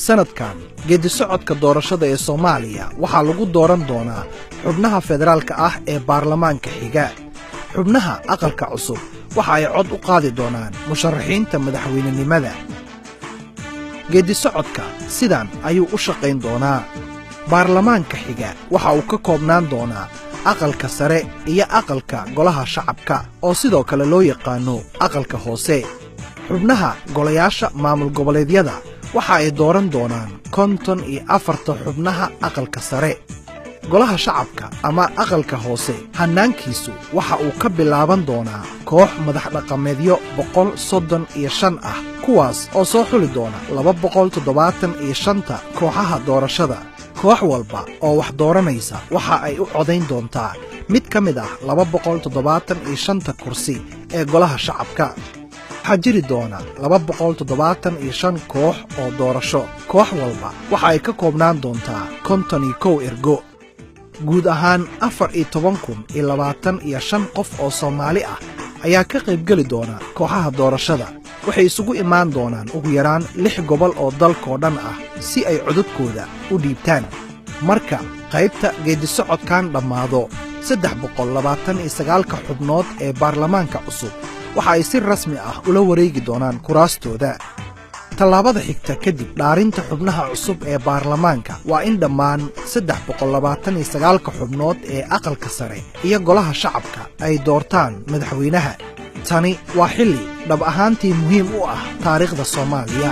sanadkan geedi socodka doorashada ee Soomaaliya waxaa lagu dooran doonaa xubnaha federaalka ah ee baarlamaanka xiga. xubnaha aqalka cusub waxa ay cod u qaadi doonaan musharaxiinta madaxweynenimada. geedi socodka sidan ayuu u shaqayn doonaa. baarlamaanka xiga waxa uu ka koobnaan doonaa aqalka sare iyo aqalka golaha shacabka oo sidoo kale loo yaqaano aqalka hoose. xubnaha golayaasha maamul goboleedyada waxa ay dooran doonaan 54 xubnaha aqalka sare. golaha shacabka ama aqalka hoose hanaankiisu waxa uu ka bilaaban doonaa koox madax dhaqameedyo 135 ah kuwaas oo soo xuli doona 275 kooxaha doorashada. koox walba oo wax dooranaysa waxa ay u codayn doontaa mid ka mid ah 275 kursi ee golaha shacabka. waxaa jiri doona 275 koox oo doorasho. koox walba waxa ay ka koobnaan doontaa 51 ergo. guud ahaan 14,025 qof oo Soomaali ah ayaa ka qaybgeli doona kooxaha doorashada. waxay isugu imaan doonaan ugu yaraan 6 gobol oo dalkoo dhan ah si ay codadkooda u dhiibtaan. marka qaybta geedi socodkan dhammaado 329 xubnood ee baarlamaanka cusub waxa ay si rasmi ah ula wareegi doonaan kuraastooda. tallaabada xigta kadib dhaarinta xubnaha cusub ee baarlamaanka waa in dhammaan 329 xubnood ee aqalka sare iyo golaha shacabka ay doortaan madaxweynaha. tani waa xilli dhab ahaantii muhiim u ah taariikhda Soomaaliya.